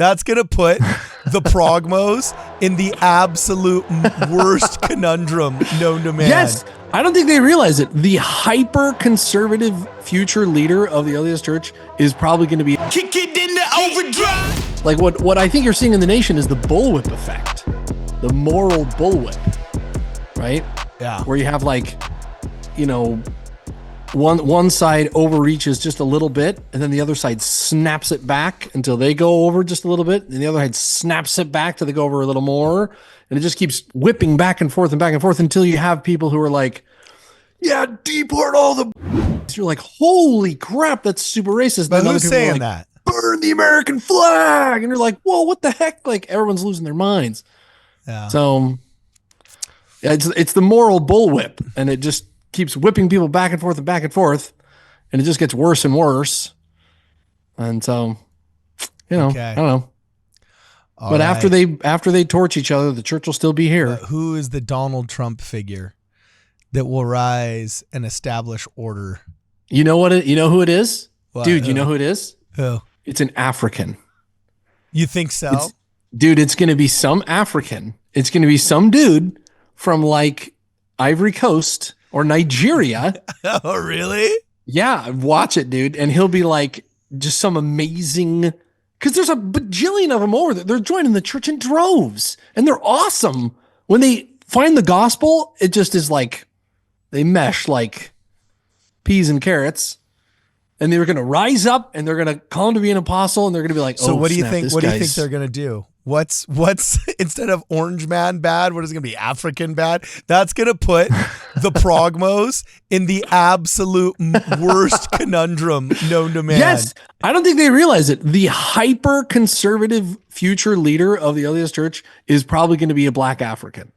That's going to put the progmos in the absolute worst conundrum known to man. Yes. I don't think they realize it. The hyper-conservative future leader of the LDS Church is probably going to be... Kick it in the overdrive. Like what I think you're seeing in the nation is the bullwhip effect. The moral bullwhip. Right? Yeah. Where you have like, you know, one side overreaches just a little bit, and then the other side snaps it back until they go over just a little bit, and the other side snaps it back till they go over a little more, and it just keeps whipping back and forth until you have people who are like, yeah, deport all the... You're like, holy crap, that's super racist. But then who's saying that? Burn the American flag! And you're like, whoa, what the heck? Like, everyone's losing their minds. Yeah. So, yeah, it's the moral bullwhip, and it just keeps whipping people back and forth, and it just gets worse and worse. And so, you know, Okay. I don't know. All But right. after they torch each other, the church will still be here. But who is the Donald Trump figure that will rise and establish order? You know what? You know who it is? What? Dude, you know who it is? Who? It's an African. You think so? It's going to be some African. It's going to be some dude from like Ivory Coast or Nigeria. Oh, really? Yeah, watch it, dude. And he'll be like just some amazing, because there's a bajillion of them over there. They're joining the church in droves, and they're awesome. When they find the gospel, it just is like they mesh like peas and carrots. And they're going to rise up, and they're going to call him to be an apostle, and they're going to be like, So oh, what do you snap, think? this What do you guy's- think they're gonna do? What's instead of orange man bad? What is it gonna be? African bad? That's gonna put the progmos in the absolute worst conundrum known to man. Yes. I don't think they realize it. The hyper-conservative future leader of the LDS Church is probably going to be a black African,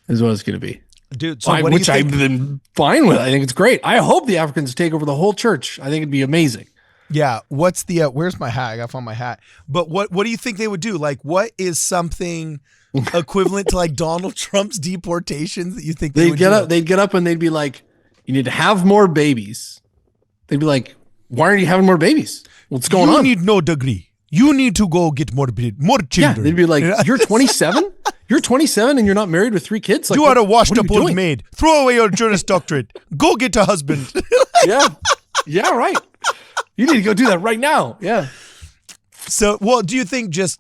is what it's going to be. Dude. So what do you Which think? I've been fine with. I think it's great. I hope the Africans take over the whole church. I think it'd be amazing. Yeah. What's the? Where's my hat? I got to find my hat. But what do you think they would do? Like, what is something equivalent to like Donald Trump's deportations that you think they would do? They'd get up and they'd be like, "You need to have more babies." They'd be like, "Why aren't you having more babies? What's going on?" You need no degree. You need to go get more Yeah, children. they'd be like, "You're 27. You're 27, and you're not married with 3 kids. Like, You are a washed what are up you old doing?" maid. Throw away your Juris Doctorate. Go get a husband. Yeah, right. You need to go do that right now. Yeah. So, well, do you think do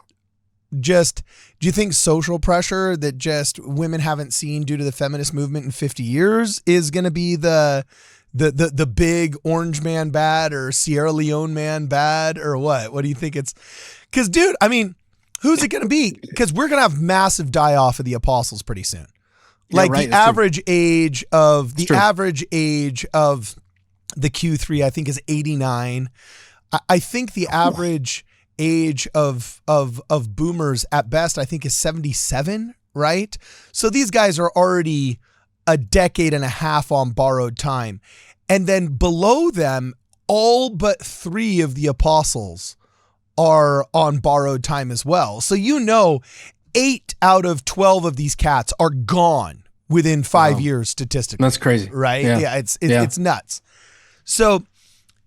you think social pressure that just women haven't seen due to the feminist movement in 50 years is going to be the big orange man bad or Sierra Leone man bad or what? What do you think it's? Because, dude, I mean, who's it going to be? Because we're going to have massive die off of the apostles pretty soon. Like right, the that's average age of the true. average age of the Q3, I think, is 89. I think the average age of boomers at best, I think, is 77, right? So these guys are already a decade and a half on borrowed time. And then below them, all but 3 of the apostles are on borrowed time as well. So 8 out of 12 of these cats are gone within 5 years statistically. That's crazy. Right? Yeah. It's nuts. So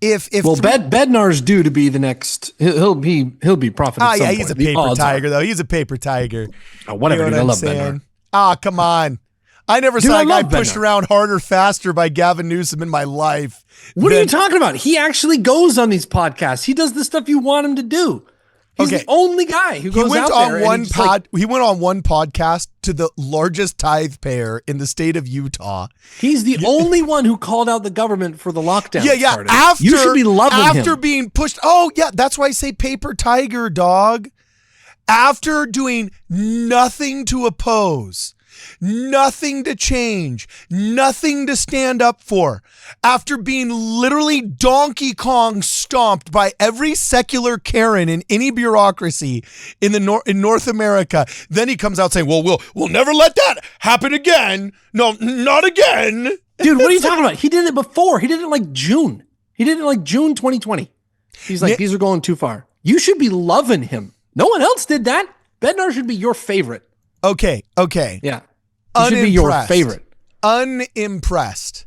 if Bednar's due to be the next. He'll be prophet. Oh at some yeah, he's point. a The paper odds tiger though. He's a paper tiger. are. Whatever. You know Dude, I what love I'm Bednar. saying? Ah, come on. I never Dude, saw I a guy love pushed Bednar. around harder, faster by Gavin Newsom in my life. What are you talking about? He actually goes on these podcasts. He does the stuff you want him to do. He's Okay. the only guy who He goes went out on there. one and he's like, He went on one podcast to the largest tithe payer in the state of Utah. he's the only one who called out the government for the lockdown. Yeah. starting. After you should be loving after him. being pushed. Oh yeah, that's why I say paper tiger, dog. After doing nothing to oppose, nothing to change, nothing to stand up for, after being literally Donkey Kong stomped by every secular Karen in any bureaucracy in North America, then he comes out saying, "Well, we'll never let that happen again. No, not again." Dude, what are you talking about? He did it before. He did it in like June. He did it in like June 2020. He's like, these are going too far. You should be loving him. No one else did that. Bednar should be your favorite. Okay. Yeah. He should be your Unimpressed. favorite. Unimpressed.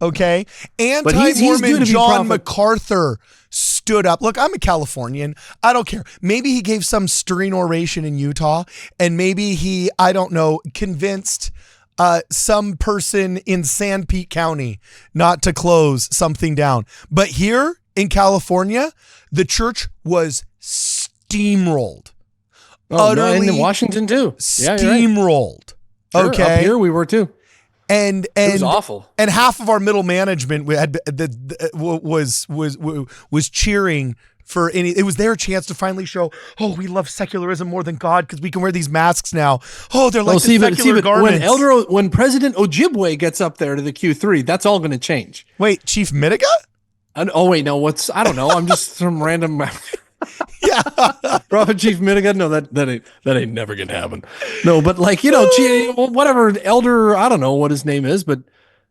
Okay? he's due to Anti-Mormon be John prophet. MacArthur stood up. Look, I'm a Californian. I don't care. Maybe he gave some stirring oration in Utah, and maybe he, I don't know, convinced some person in Sanpete County not to close something down. But here in California, the church was steamrolled. Oh, no, Utterly and in Washington too. Yeah, steamrolled. Sure, Okay. Up here we were too. And It was awful. And half of our middle management was cheering for any. It was their chance to finally show, oh, we love secularism more than God because we can wear these masks now. Oh, they're like secular garments. When President Ojibwe gets up there to the Q3, that's all going to change. Wait, Chief Mitiga? Oh wait, no. I don't know. I'm just some random. Yeah. Prophet Chief Mitiga? No, that ain't never gonna happen. No, but like, whatever, Elder, I don't know what his name is, but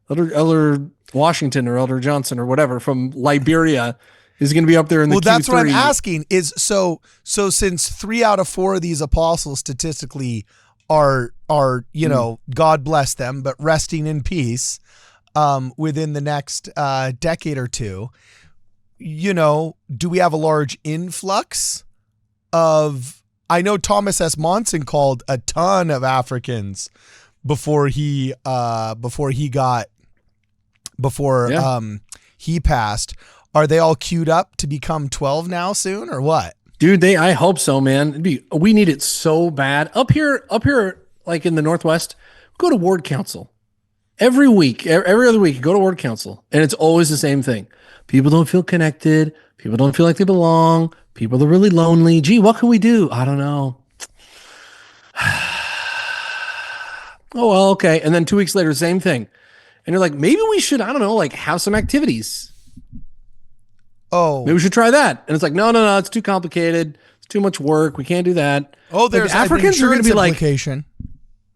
Elder Washington or Elder Johnson or whatever from Liberia is gonna be up there in the Q3. Well, that's what I'm asking is so since 3 out of 4 of these apostles statistically are God bless them, but resting in peace within the next decade or two. Do we have a large influx of, I know Thomas S. Monson called a ton of Africans before he passed. Are they all queued up to become 12 now soon or what? Dude, I hope so, man. We need it so bad. Up here, like in the Northwest, go to ward council. Every other week, go to ward council, and it's always the same thing. People don't feel connected. People don't feel like they belong. People are really lonely. Gee, what can we do? I don't know. Oh, well, okay. And then 2 weeks later, same thing. And you're like, maybe we should, I don't know, like have some activities. Oh. Maybe we should try that. And it's like, no, it's too complicated. It's too much work. We can't do that. Oh, there's like, Africans are going to be implication.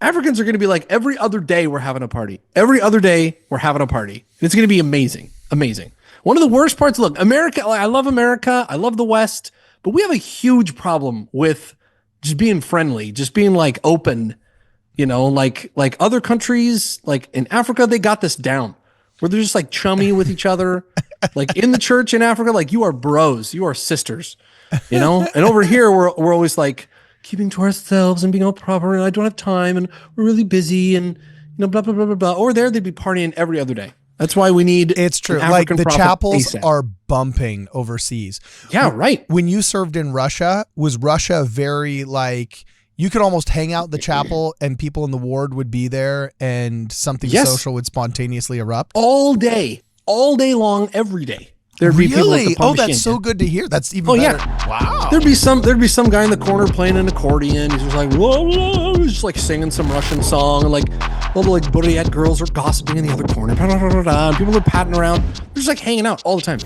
Africans are going to be like, every other day we're having a party. Every other day we're having a party. And it's going to be amazing. Amazing. One of the worst parts, look, America, I love America. I love the West, but we have a huge problem with just being friendly, just being like open, like other countries, like in Africa, they got this down where they're just like chummy with each other. Like in the church in Africa, like you are bros, you are sisters, and over here, we're always like keeping to ourselves and being all proper. And I don't have time and we're really busy and, blah, blah, blah, blah, blah. Over there, they'd be partying every other day. That's why we need. It's true. Like the chapels are bumping overseas. Yeah, right. When you served in Russia, was Russia very like you could almost hang out in the chapel and people in the ward would be there and something social would spontaneously erupt all day long, every day. There'd be people at the pump machine. That's so good to hear. That's even better. Yeah. Wow. There'd be some guy in the corner playing an accordion. He's just like, whoa, whoa. He's just like singing some Russian song, and like all the like Buryat girls are gossiping in the other corner. And people are patting around. They're just like hanging out all the time.